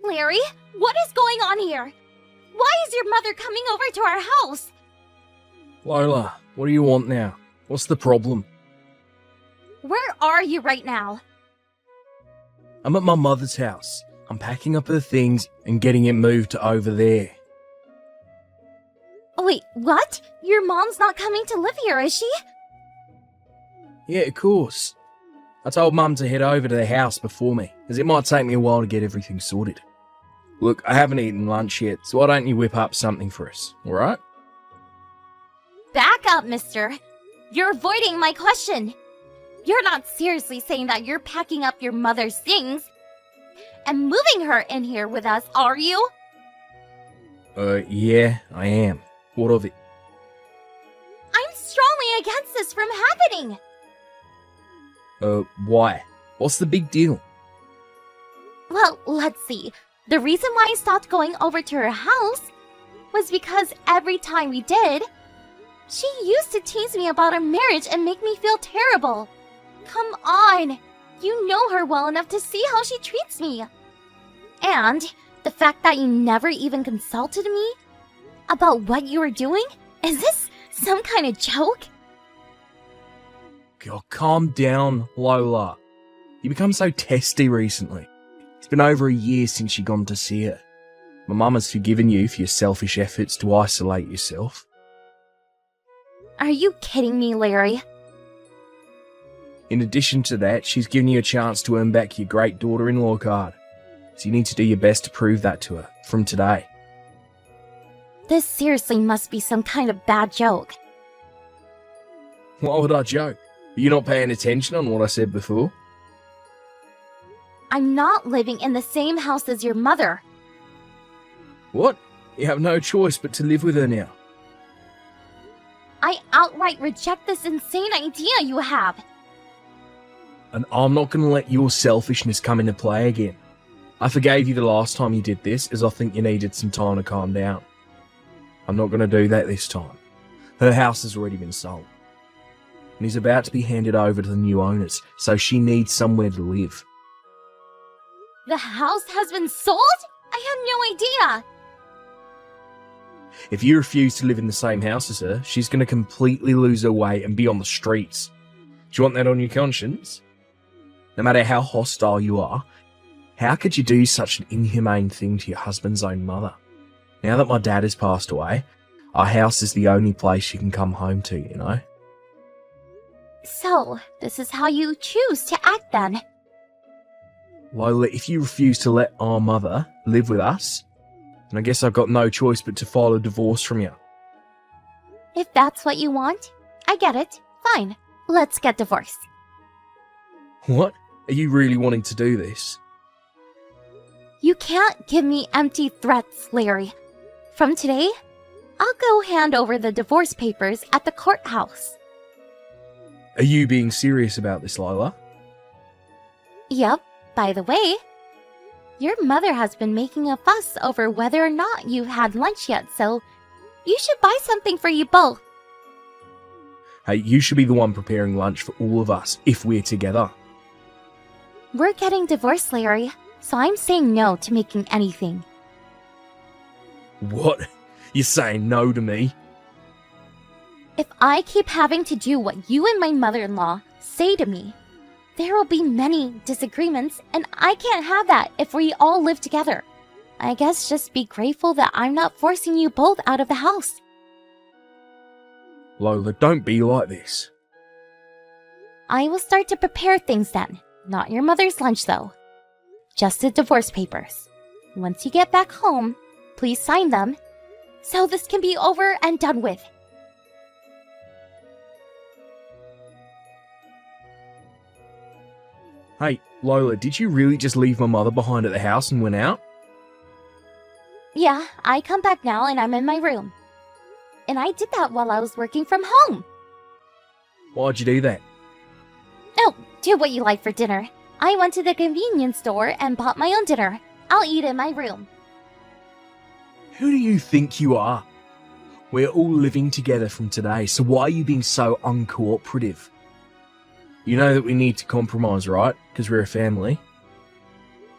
Larry, what is going on here? Why is your mother coming over to our house? Lola, what do you want now? What's the problem? Where are you right now? I'm at my mother's house. I'm packing up her things and getting it moved to over there. Oh, wait, what? Your mom's not coming to live here, is she? Yeah, of course. I told Mum to head over to the house before me, as it might take me a while to get everything sorted. Look, I haven't eaten lunch yet, so why don't you whip up something for us, alright? Back up, mister. You're avoiding my question. You're not seriously saying that you're packing up your mother's things and moving her in here with us, are you? Yeah, I am. What of it? I'm strongly against this from happening. Why? What's the big deal? Well, let's see. The reason why I stopped going over to her house was because every time we did, she used to tease me about our marriage and make me feel terrible. Come on! You know her well enough to see how she treats me. And the fact that you never even consulted me about what you were doing? Is this some kind of joke? God, calm down, Lola. You become so testy recently. It's been over a year since you've gone to see her. My mum has forgiven you for your selfish efforts to isolate yourself. Are you kidding me, Larry? In addition to that, she's given you a chance to earn back your great daughter-in-law card. So you need to do your best to prove that to her, from today. This seriously must be some kind of bad joke. Why would I joke? Are you not paying attention on what I said before? I'm not living in the same house as your mother. What? You have no choice but to live with her now. I outright reject this insane idea you have. And I'm not going to let your selfishness come into play again. I forgave you the last time you did this, as I think you needed some time to calm down. I'm not going to do that this time. Her house has already been sold. And is about to be handed over to the new owners, so she needs somewhere to live. The house has been sold? I had no idea. If you refuse to live in the same house as her, she's going to completely lose her way and be on the streets. Do you want that on your conscience? No matter how hostile you are, how could you do such an inhumane thing to your husband's own mother? Now that my dad has passed away, our house is the only place you can come home to, you know? So, this is how you choose to act then? Lola, if you refuse to let our mother live with us, then I guess I've got no choice but to file a divorce from you. If that's what you want, I get it. Fine, let's get divorced. What? Are you really wanting to do this? You can't give me empty threats, Larry. From today, I'll go hand over the divorce papers at the courthouse. Are you being serious about this, Lola? Yep. By the way, your mother has been making a fuss over whether or not you've had lunch yet, so you should buy something for you both. Hey, you should be the one preparing lunch for all of us if we're together. We're getting divorced, Larry, so I'm saying no to making anything. What? You're saying no to me? If I keep having to do what you and my mother-in-law say to me, there will be many disagreements, and I can't have that if we all live together. I guess just be grateful that I'm not forcing you both out of the house. Lola, don't be like this. I will start to prepare things then. Not your mother's lunch, though. Just the divorce papers. Once you get back home, please sign them, so this can be over and done with. Hey, Lola, did you really just leave my mother behind at the house and went out? Yeah, I come back now and I'm in my room. And I did that while I was working from home. Why'd you do that? Oh, do what you like for dinner. I went to the convenience store and bought my own dinner. I'll eat in my room. Who do you think you are? We're all living together from today, so why are you being so uncooperative? You know that we need to compromise, right? Because we're a family.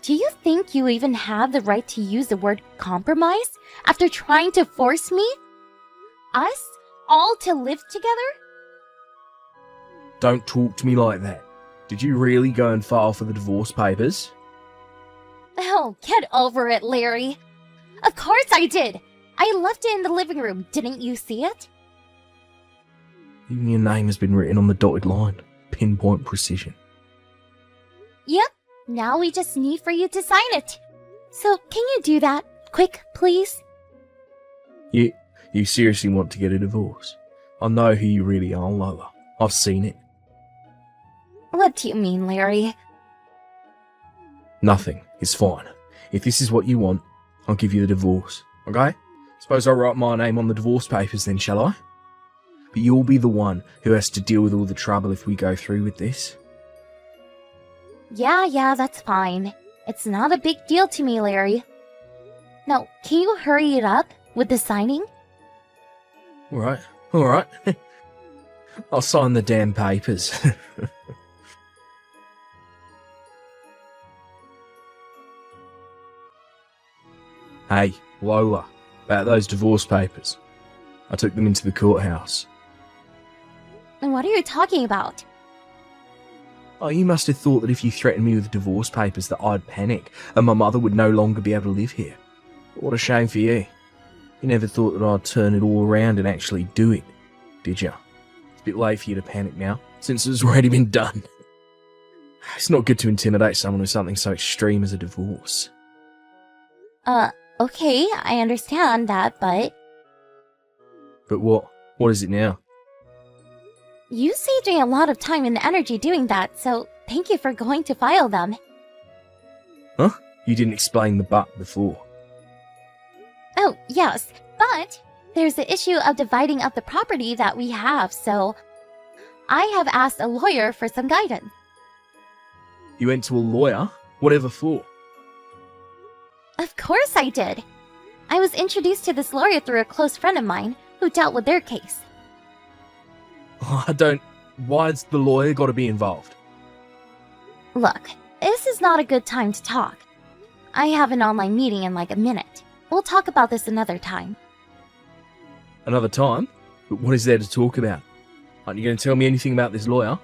Do you think you even have the right to use the word compromise after trying to force me? Us all to live together? Don't talk to me like that. Did you really go and file for the divorce papers? Oh, get over it, Larry. Of course I did. I left it in the living room. Didn't you see it? Even your name has been written on the dotted line. Pinpoint precision. Yep. Now we just need for you to sign it. So, can you do that? Quick, please? You seriously want to get a divorce? I know who you really are, Lola. I've seen it. What do you mean, Larry? Nothing. It's fine. If this is what you want, I'll give you the divorce. Okay? Suppose I'll write my name on the divorce papers then, shall I? But you'll be the one who has to deal with all the trouble if we go through with this. Yeah, that's fine. It's not a big deal to me, Larry. Now, can you hurry it up with the signing? Alright. I'll sign the damn papers. Hey, Lola, about those divorce papers. I took them into the courthouse. And what are you talking about? Oh, you must have thought that if you threatened me with divorce papers that I'd panic and my mother would no longer be able to live here. But what a shame for you. You never thought that I'd turn it all around and actually do it, did you? It's a bit late for you to panic now, since it's already been done. It's not good to intimidate someone with something so extreme as a divorce. Okay, I understand that, but... But what? What is it now? You saved me a lot of time and energy doing that, so thank you for going to file them. Huh? You didn't explain the but before. Oh, yes, but there's the issue of dividing up the property that we have, so I have asked a lawyer for some guidance. You went to a lawyer? Whatever for? Of course I did. I was introduced to this lawyer through a close friend of mine who dealt with their case. Why's the lawyer got to be involved? Look, this is not a good time to talk. I have an online meeting in like a minute. We'll talk about this another time. Another time? But what is there to talk about? Aren't you going to tell me anything about this lawyer?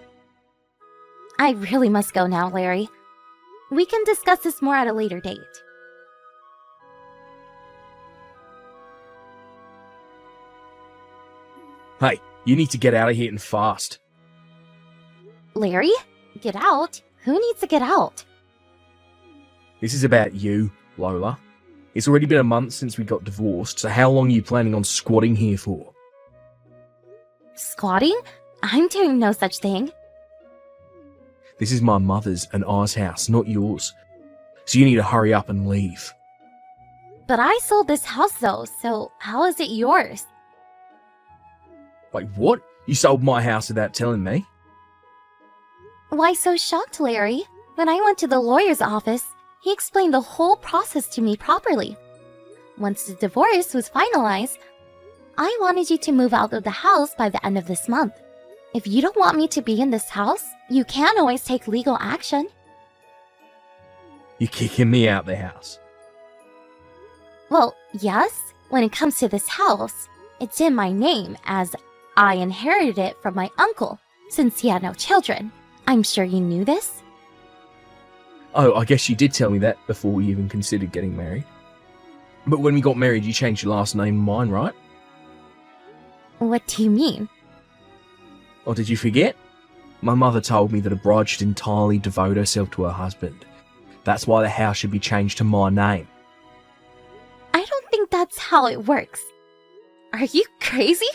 I really must go now, Larry. We can discuss this more at a later date. Hey, you need to get out of here and fast. Larry? Get out? Who needs to get out? This is about you, Lola. It's already been a month since we got divorced, so how long are you planning on squatting here for? Squatting? I'm doing no such thing. This is my mother's and I's house, not yours. So you need to hurry up and leave. But I sold this house though, so how is it yours? Wait, what? You sold my house without telling me? Why so shocked, Larry? When I went to the lawyer's office, he explained the whole process to me properly. Once the divorce was finalized, I wanted you to move out of the house by the end of this month. If you don't want me to be in this house, you can always take legal action. You're kicking me out the house. Well, yes, when it comes to this house, it's in my name as I inherited it from my uncle, since he had no children. I'm sure you knew this. Oh, I guess you did tell me that before we even considered getting married. But when we got married, you changed your last name and mine, right? What do you mean? Or did you forget? My mother told me that a bride should entirely devote herself to her husband. That's why the house should be changed to my name. I don't think that's how it works. Are you crazy?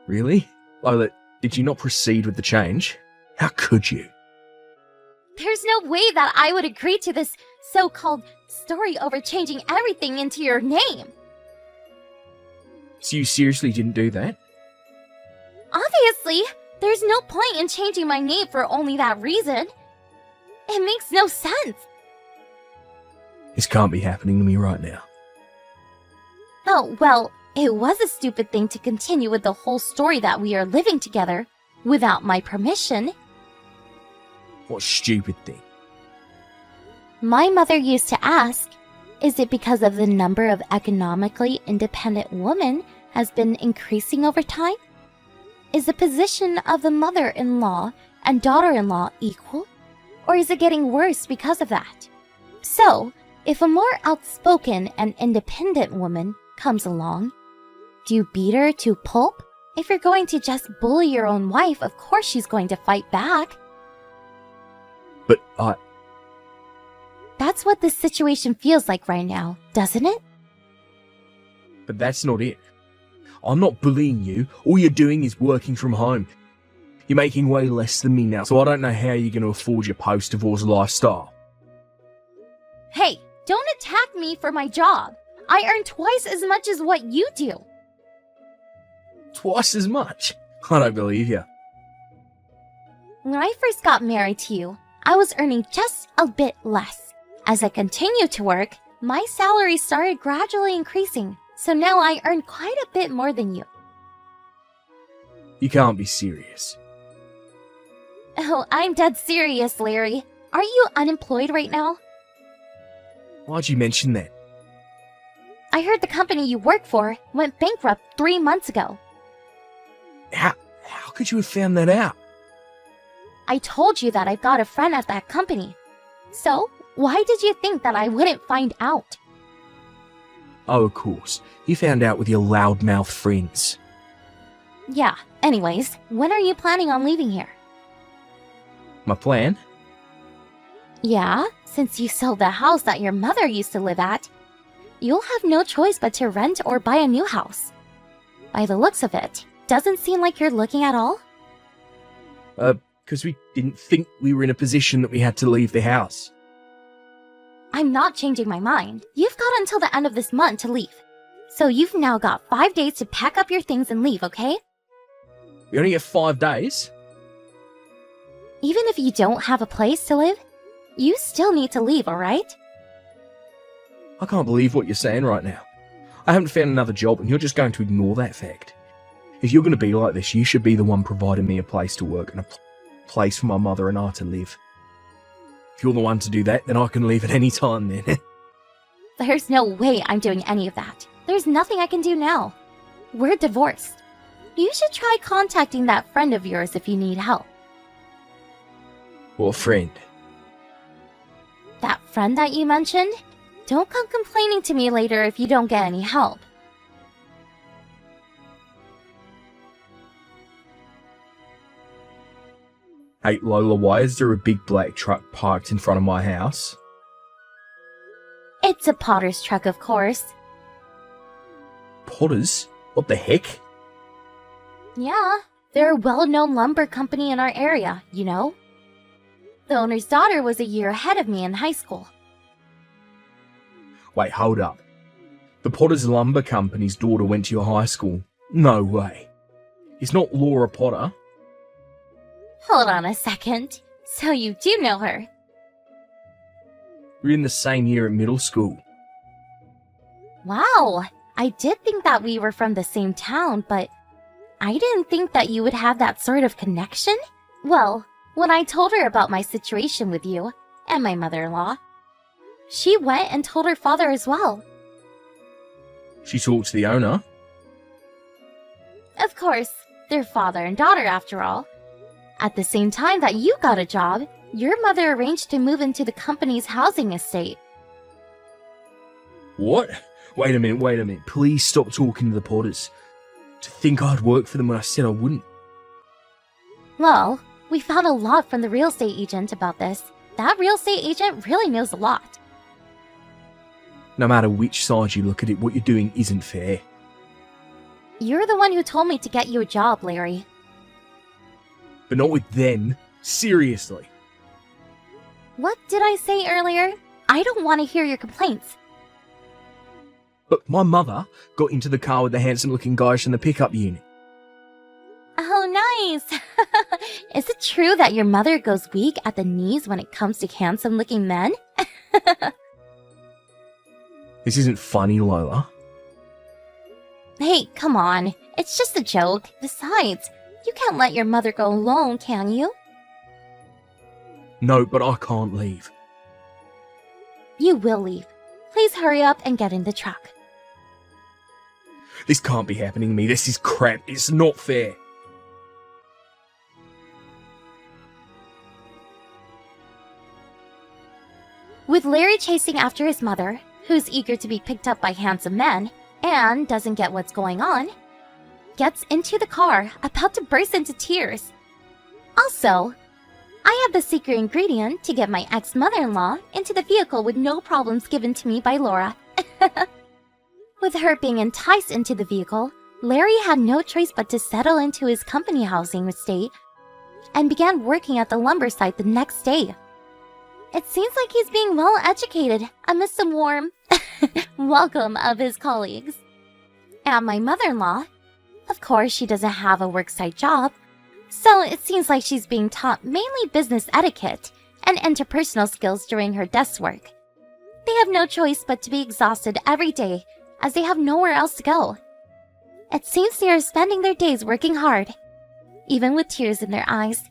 Really? Lola, did you not proceed with the change? How could you? There's no way that I would agree to this so-called story over changing everything into your name. So you seriously didn't do that? Obviously, there's no point in changing my name for only that reason. It makes no sense. This can't be happening to me right now. Oh, well, it was a stupid thing to continue with the whole story that we are living together without my permission. What stupid thing? My mother used to ask, is it because of the number of economically independent women has been increasing over time? Is the position of the mother-in-law and daughter-in-law equal? Or is it getting worse because of that? So, if a more outspoken and independent woman comes along, do you beat her to pulp? If you're going to just bully your own wife, of course she's going to fight back. But That's what this situation feels like right now, doesn't it? But that's not it. I'm not bullying you. All you're doing is working from home. You're making way less than me now, so I don't know how you're going to afford your post-divorce lifestyle. Hey, don't attack me for my job. I earn twice as much as what you do. Twice as much? I don't believe you. When I first got married to you, I was earning just a bit less. As I continued to work, my salary started gradually increasing, so now I earn quite a bit more than you. You can't be serious. Oh, I'm dead serious, Larry. Are you unemployed right now? Why'd you mention that? I heard the company you work for went bankrupt 3 months ago. How could you have found that out? I told you that I've got a friend at that company. So, why did you think that I wouldn't find out? Oh, of course. You found out with your loudmouth friends. Yeah, anyways, when are you planning on leaving here? My plan? Yeah, since you sold the house that your mother used to live at, you'll have no choice but to rent or buy a new house. By the looks of it, doesn't seem like you're looking at all. Because we didn't think we were in a position that we had to leave the house. I'm not changing my mind. You've got until the end of this month to leave. So you've now got 5 days to pack up your things and leave, okay? We only get 5 days. Even if you don't have a place to live, you still need to leave, alright? I can't believe what you're saying right now. I haven't found another job and you're just going to ignore that fact. If you're going to be like this, you should be the one providing me a place to work and a place for my mother and I to live. If you're the one to do that, then I can leave at any time then. There's no way I'm doing any of that. There's nothing I can do now. We're divorced. You should try contacting that friend of yours if you need help. What friend? That friend that you mentioned? Don't come complaining to me later if you don't get any help. Hey Lola, why is there a big black truck parked in front of my house? It's a potter's truck, of course. Potters? What the heck? Yeah, they're a well-known lumber company in our area, you know? The owner's daughter was a year ahead of me in high school. Wait, hold up. The Potters Lumber Company's daughter went to your high school? No way. It's not Laura Potter. Hold on a second. So you do know her? We're in the same year at middle school. Wow, I did think that we were from the same town, but I didn't think that you would have that sort of connection. Well, when I told her about my situation with you and my mother-in-law, she went and told her father as well. She talked to the owner? Of course, they're father and daughter after all. At the same time that you got a job, your mother arranged to move into the company's housing estate. What? Wait a minute. Please stop talking to the Potters. To think I'd work for them when I said I wouldn't. Well, we found a lot from the real estate agent about this. That real estate agent really knows a lot. No matter which side you look at it, what you're doing isn't fair. You're the one who told me to get you a job, Larry. But not with them. Seriously. What did I say earlier? I don't want to hear your complaints. But my mother got into the car with the handsome-looking guy from the pickup unit. Oh, nice! Is it true that your mother goes weak at the knees when it comes to handsome-looking men? This isn't funny, Lola. Hey, come on. It's just a joke. Besides, you can't let your mother go alone, can you? No, but I can't leave. You will leave. Please hurry up and get in the truck. This can't be happening to me. This is crap. It's not fair. With Larry chasing after his mother, who's eager to be picked up by handsome men, and doesn't get what's going on, gets into the car, about to burst into tears. Also, I have the secret ingredient to get my ex-mother-in-law into the vehicle with no problems given to me by Laura. With her being enticed into the vehicle, Larry had no choice but to settle into his company housing estate and began working at the lumber site the next day. It seems like he's being well educated amidst the warm welcome of his colleagues. And my mother-in-law, of course, she doesn't have a worksite job, so it seems like she's being taught mainly business etiquette and interpersonal skills during her desk work. They have no choice but to be exhausted every day as they have nowhere else to go. It seems they are spending their days working hard, even with tears in their eyes.